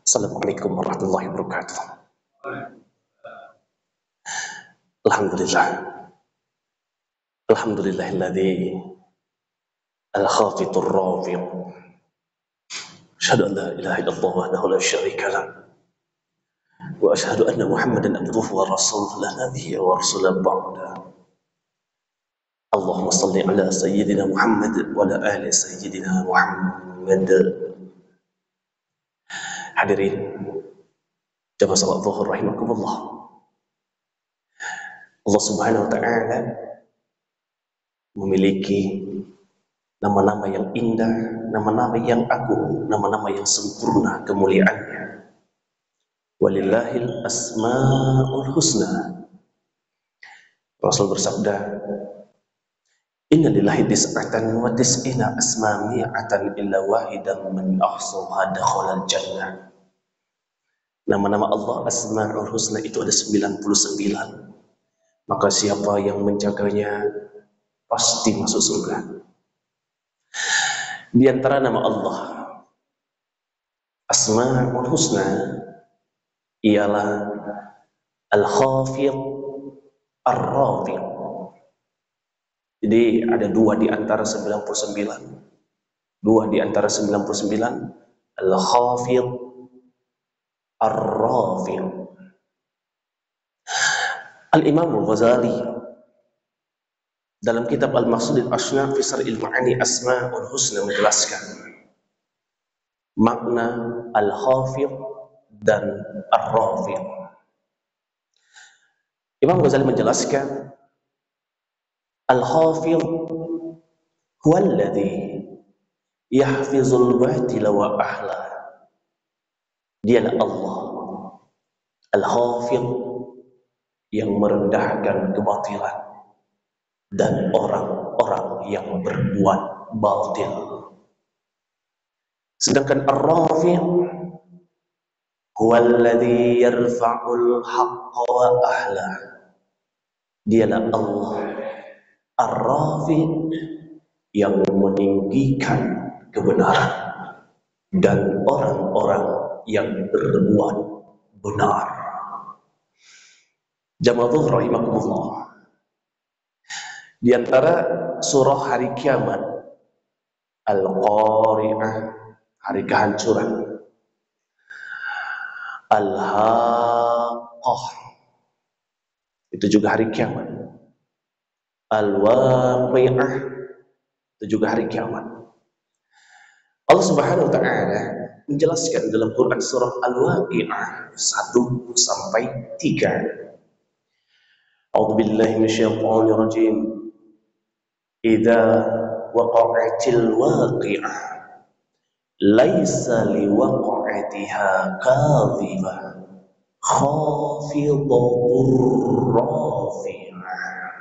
Assalamualaikum warahmatullahi wabarakatuh. Alhamdulillah. Alhamdulillahilladzi al-khafitur rafiq. Asyhadu an la ilaha illallah wahdahu la syarika lah. Wa asyhadu anna Muhammadan abduhu wa rasuluhu la nabiyya wa rasulan ba'da. Allahumma salli ala sayyidina Muhammad wa ala ali sayyidina Muhammad. Hadirin jamaah salat zuhur rahimakumullah. Allah Subhanahu wa ta'ala memiliki nama-nama yang indah, nama-nama yang agung, nama-nama yang sempurna kemuliaannya. Walillahil asma'ul husna. Rasul bersabda, Inna lillahi tis'atan wa tis'ina asmami'atan illa wahidan min ahsaha dakhalal jannah. Nama-nama Allah Asma'ul Husna itu ada 99. Maka siapa yang menjaganya pasti masuk surga. Di antara nama Allah Asma'ul Husna ialah Al-Khafiq Ar-Rafiq. Jadi ada dua di antara 99. Dua di antara 99, Al-Khafiq Ar-Rafiq. Al-Imam Al-Ghazali dalam kitab Al-Maqsudil Ashnaf fi Syarhil Ma'ani Asma'ul Husna menjelaskan makna Al-Khafiq dan Ar-Rafiq. Imam Ghazali menjelaskan Al-Khafiq huwa alladhi yahfizul batila wa ahla. Dialah Allah Al-Khafiq yang merendahkan kebatilan dan orang-orang yang berbuat batil. Sedangkan Ar-Rafiq huwa alladhi yarfa'ul haqqa wa ahla. Dialah Allah Ar-Rafiq yang meninggikan kebenaran dan orang-orang yang berbuat benar. Jamaah rahimakumullah. Di antara surah hari kiamat, Al-Qari'ah, hari kehancuran, Al-Haqqah, itu juga hari kiamat, Al-Waqi'ah, itu juga hari kiamat. Allah Subhanahu wa ta'ala menjelaskan dalam Quran surah Al-Waqi'ah 1 sampai 3. A'udzu billahi minasyaitonir rajim. Idza waqa'atil waqi'ah laisa liwaqa'atiha kadhibah khafidatur rafi'ah.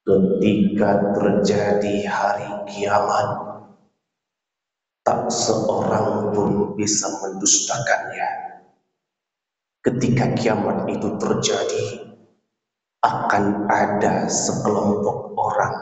Ketika terjadi hari kiamat, tak seorang pun bisa mendustakannya. Ketika kiamat itu terjadi, akan ada sekelompok orang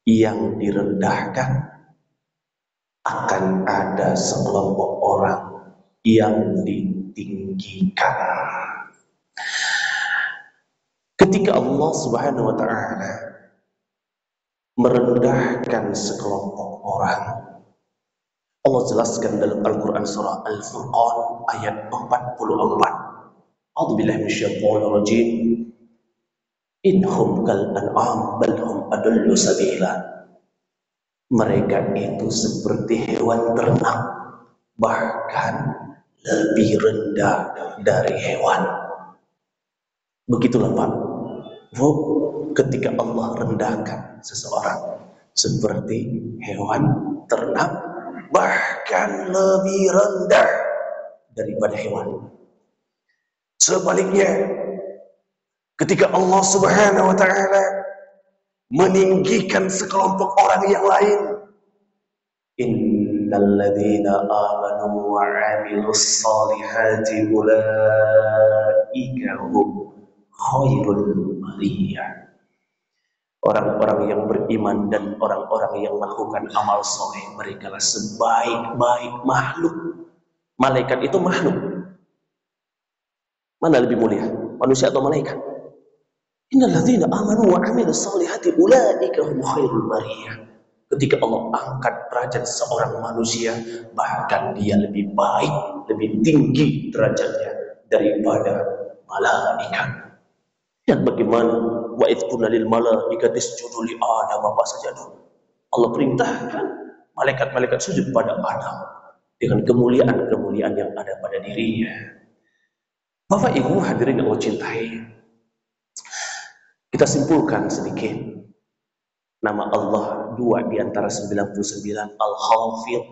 yang direndahkan, akan ada sekelompok orang yang ditinggikan. Ketika Allah Subhanahu wa ta'ala merendahkan sekelompok orang, Allah jelaskan dalam Al-Quran surah Al-Furqan ayat 44. A'udzu billahi minasyaitonir rajim. Inhum kal an'am bal hum adallu sabila. Mereka itu seperti hewan ternak, bahkan lebih rendah dari hewan. Begitulah Pak, Bu, ketika Allah rendahkan seseorang seperti hewan ternak, bahkan lebih rendah daripada hewan. Sebaliknya, ketika Allah Subhanahu wa ta'ala meninggikan sekelompok orang yang lain, innal ladzina amanu wa 'amilus shalihati ulaika hum khairul bariyah. Orang-orang yang beriman dan orang-orang yang melakukan amal soleh, mereka lah sebaik-baik makhluk. Malaikat itu makhluk. Mana lebih mulia, manusia atau malaikat? Innalladzina amanu wa 'amilus shalihati ulaika hum khairul bariyah. Ketika Allah angkat derajat seorang manusia, bahkan dia lebih baik, lebih tinggi derajatnya daripada malaikat. Dan bagaimana wa idh qulna lil malaikati isjudu li Adam fasajadu. Allah perintahkan malaikat-malaikat sujud pada Adam dengan kemuliaan-kemuliaan yang ada pada dirinya. Bapak Ibu hadirin Allah cintai, kita simpulkan sedikit. Nama Allah dua di antara 99, Al-Khafid,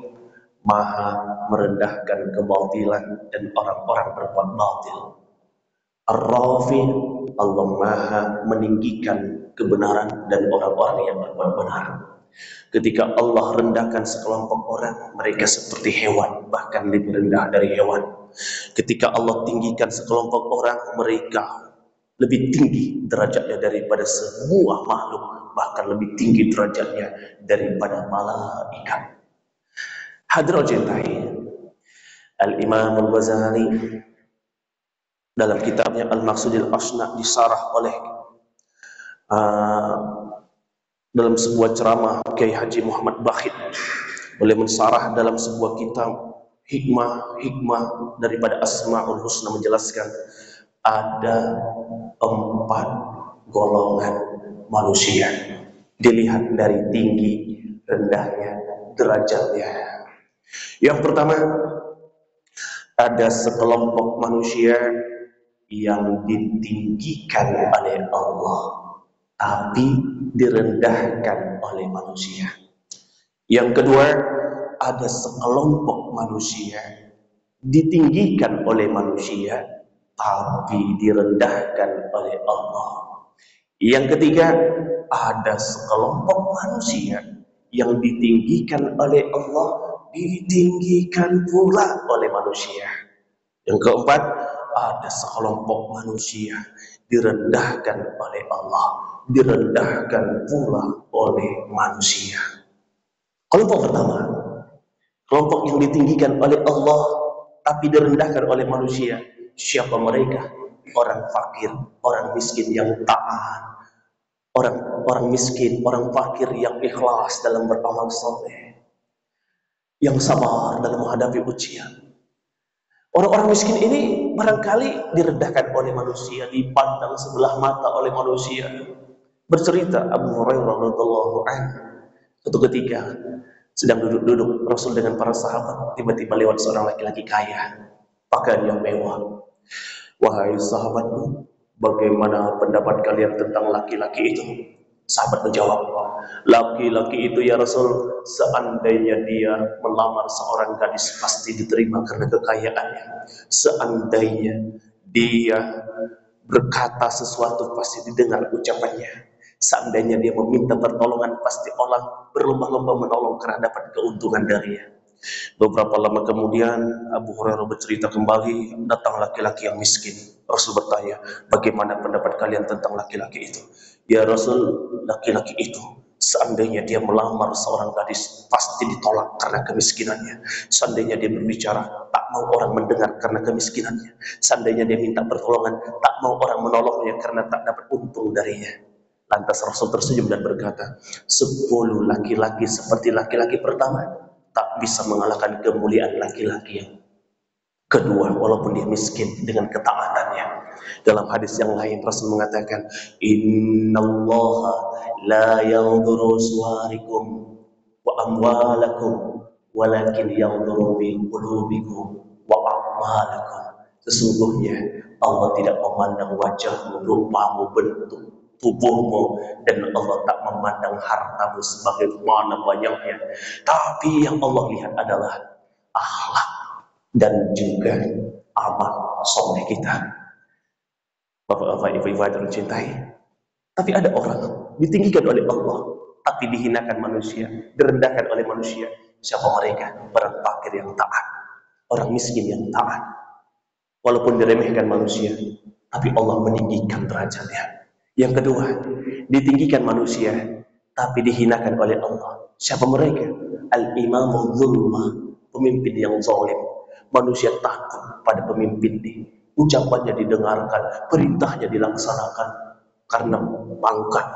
Maha merendahkan kebatilan dan orang-orang berbuat batil. Ar-Rafi, Allah Maha meninggikan kebenaran dan orang-orang yang berbuat benar. Ketika Allah rendahkan sekelompok orang, mereka seperti hewan, bahkan lebih rendah dari hewan. Ketika Allah tinggikan sekelompok orang, mereka lebih tinggi derajatnya daripada semua makhluk, bahkan lebih tinggi derajatnya daripada malaikat. Hadirin cintai, Al-Imam Al-Ghazali dalam kitabnya Al-Maqsudil Asna disarah oleh dalam sebuah ceramah Kiai Haji Muhammad Bakhit, beliau mensarah dalam sebuah kitab hikmah daripada Asmaul Husna, menjelaskan ada 4 golongan manusia dilihat dari tinggi rendahnya derajatnya. Yang pertama, ada sekelompok manusia yang ditinggikan oleh Allah tapi direndahkan oleh manusia. Yang kedua, ada sekelompok manusia ditinggikan oleh manusia tapi direndahkan oleh Allah. Yang ketiga, ada sekelompok manusia yang ditinggikan oleh Allah, ditinggikan pula oleh manusia. Yang keempat, ada sekelompok manusia direndahkan oleh Allah, direndahkan pula oleh manusia. Kelompok pertama, kelompok yang ditinggikan oleh Allah tapi direndahkan oleh manusia. Siapa mereka? Orang fakir, orang miskin yang taat, orang miskin, orang fakir yang ikhlas dalam beramal soleh, yang sabar dalam menghadapi ujian. Orang-orang miskin ini barangkali direndahkan oleh manusia, dipandang sebelah mata oleh manusia. Bercerita Abu Hurairah radhiyallahu anhu, suatu ketika sedang duduk-duduk Rasul dengan para sahabat, tiba-tiba lewat seorang laki-laki kaya, pakaian yang mewah. Wahai sahabatku, bagaimana pendapat kalian tentang laki-laki itu? Sahabat menjawab, laki-laki itu ya Rasul, seandainya dia melamar seorang gadis pasti diterima karena kekayaannya. Seandainya dia berkata sesuatu pasti didengar ucapannya. Seandainya dia meminta pertolongan pasti orang berlomba-lomba menolong karena dapat keuntungan darinya. Beberapa lama kemudian Abu Hurairah bercerita kembali, datang laki-laki yang miskin. Rasul bertanya, bagaimana pendapat kalian tentang laki-laki itu? Ya Rasul, laki-laki itu seandainya dia melamar seorang gadis pasti ditolak karena kemiskinannya. Seandainya dia berbicara, tak mau orang mendengar karena kemiskinannya. Seandainya dia minta pertolongan, tak mau orang menolongnya karena tak dapat untung darinya. Lantas Rasul tersenyum dan berkata, 10 laki-laki seperti laki-laki pertama tak bisa mengalahkan kemuliaan laki-laki yang kedua, walaupun dia miskin dengan ketaatannya. Dalam hadis yang lain Rasul mengatakan, innallaha la yanzuru suwarikum wa amwalakum walakin yanzuru bi qulubikum wa a'malakum. Sesungguhnya Allah tidak memandang wajahmu, rupamu, bentuk tubuhmu, dan Allah tak memandang hartamu sebagaimana banyaknya. Tapi yang Allah lihat adalah akhlak dan juga amal soleh kita. Bapak-bapak, ibu-ibu yang tercintai, tapi ada orang ditinggikan oleh Allah tapi dihinakan manusia, direndahkan oleh manusia. Siapa mereka? Orang fakir yang taat, orang miskin yang taat. Walaupun diremehkan manusia, tapi Allah meninggikan derajatnya. Yang kedua, ditinggikan manusia tapi dihinakan oleh Allah. Siapa mereka? Al-Imamul Zulma, pemimpin yang zalim. Manusia takut pada pemimpin ini. Ucapannya didengarkan, perintahnya dilaksanakan. Karena pangkat,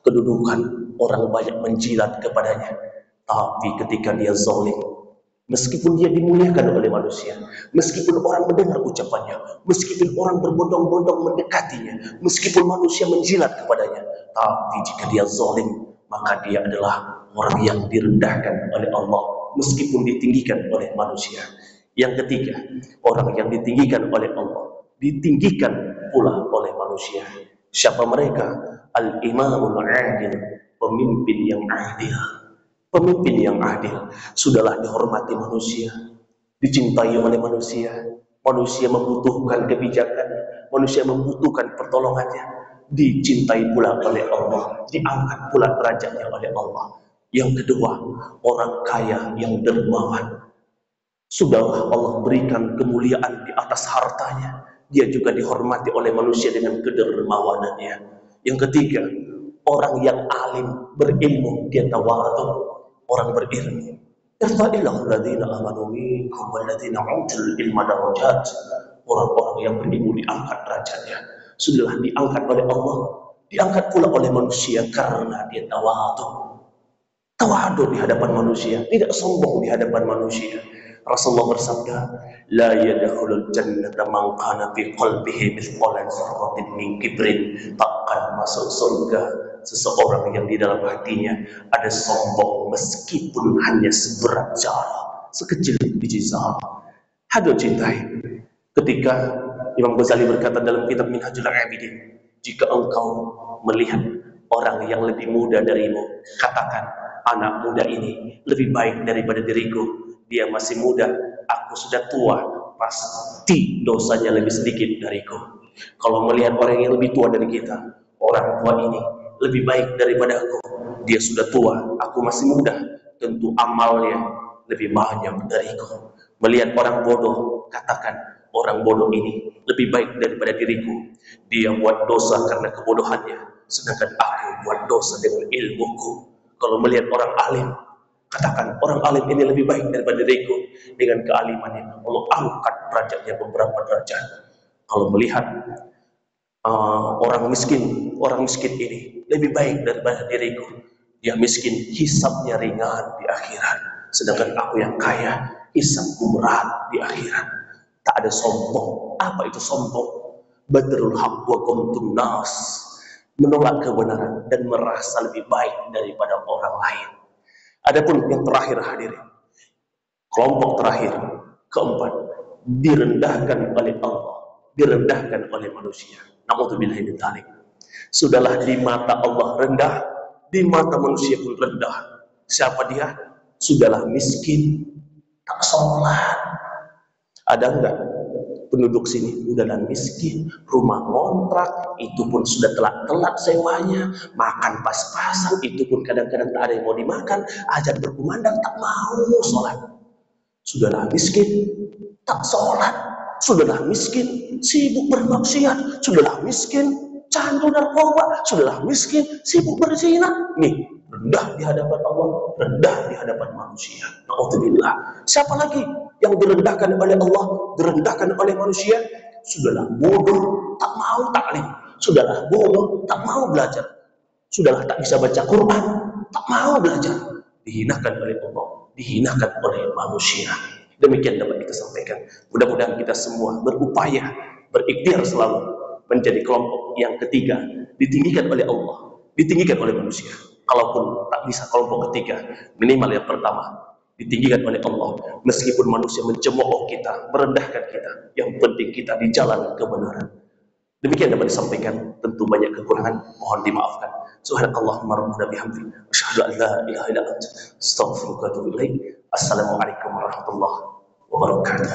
kedudukan, orang banyak menjilat kepadanya. Tapi ketika dia zalim, meskipun dia dimuliakan oleh manusia, meskipun orang mendengar ucapannya, meskipun orang berbondong-bondong mendekatinya, meskipun manusia menjilat kepadanya, tapi jika dia zalim, maka dia adalah orang yang direndahkan oleh Allah, meskipun ditinggikan oleh manusia. Yang ketiga, orang yang ditinggikan oleh Allah, ditinggikan pula oleh manusia. Siapa mereka? Al-Imamul Adil, pemimpin yang adil. Pemimpin yang adil sudahlah dihormati manusia, dicintai oleh manusia. Manusia membutuhkan kebijakan, manusia membutuhkan pertolongannya, dicintai pula oleh Allah, diangkat pula derajatnya oleh Allah. Yang kedua, orang kaya yang dermawan. Sudahlah Allah berikan kemuliaan di atas hartanya, dia juga dihormati oleh manusia dengan kedermawanannya. Yang ketiga, orang yang alim, berilmu, dia tawadhu. Orang berilmu, irfa'illahu alladhina amanu minkum walladhina utul ilma darajat. Orang-orang yang berilmu diangkat derajatnya, sudahlah diangkat oleh Allah, diangkat pula oleh manusia karena dia tawadhu. Tawadhu di hadapan manusia, tidak sombong di hadapan manusia. Rasulullah bersabda, la yadkhulul jannata man kana fi qalbihi mithqala dzarratin min kibrin. Takkan masuk surga seseorang yang di dalam hatinya ada sombong meskipun hanya seberat zarah, sekecil biji zarah. Hadir cintai. Ketika Imam Ghazali berkata dalam kitab Minhajul Abidin, jika engkau melihat orang yang lebih muda darimu, katakan, anak muda ini lebih baik daripada diriku. Dia masih muda, aku sudah tua, pasti dosanya lebih sedikit dariku. Kalau melihat orang yang lebih tua dari kita, orang tua ini lebih baik daripada aku, dia sudah tua, aku masih muda, tentu amalnya lebih banyak dariku. Melihat orang bodoh, katakan, orang bodoh ini lebih baik daripada diriku. Dia buat dosa karena kebodohannya, sedangkan aku buat dosa dengan ilmuku. Kalau melihat orang alim, katakan, orang alim ini lebih baik daripada diriku. Dengan kealimannya, Allah angkat derajatnya beberapa derajat. Kalau melihat orang miskin ini lebih baik daripada diriku. Dia miskin, hisabnya ringan di akhirat. Sedangkan aku yang kaya, hisabku berat di akhirat. Tak ada sombong. Apa itu sombong? Badrul haq wa qumtun nas. Menolak kebenaran dan merasa lebih baik daripada orang lain. Adapun yang terakhir hadirin, kelompok terakhir, keempat, direndahkan oleh Allah, direndahkan oleh manusia. Na'udzubillahi min dzalik. Sudahlah di mata Allah rendah, di mata manusia pun rendah. Siapa dia? Sudahlah miskin, tak sholat. Ada enggak penduduk sini udahlah miskin, rumah kontrak, itu pun sudah telat-telat sewanya, makan pas-pasan, itu pun kadang-kadang tak ada yang mau dimakan, azan berkumandang tak mau sholat. Sudahlah miskin, tak sholat. Sudahlah miskin, sibuk bermaksiat. Sudahlah miskin, candu narkoba. Sudahlah miskin, sibuk berzina. Nih, rendah di hadapan Allah, rendah di hadapan manusia. Na'udzubillah. Siapa lagi yang direndahkan oleh Allah, direndahkan oleh manusia? Sudahlah bodoh, tak mau taklim. Sudahlah bodoh, tak mau belajar. Sudahlah tak bisa baca Quran, tak mau belajar. Dihinakan oleh Allah, dihinakan oleh manusia. Demikian dapat kita sampaikan. Mudah-mudahan kita semua berupaya, berikhtiar selalu menjadi kelompok yang ketiga, ditinggikan oleh Allah, ditinggikan oleh manusia. Kalaupun tak bisa kelompok ketiga, minimal yang pertama, ditinggikan oleh Allah. Meskipun manusia mencemooh kita, merendahkan kita, yang penting kita di jalan kebenaran. Demikian dapat disampaikan, tentu banyak kekurangan, mohon dimaafkan. Subhanakallahumma rabbana bihamdika, asyhadu an la ilaha illa anta, astaghfiruka wa atubu ilaik. Assalamualaikum warahmatullahi wabarakatuh.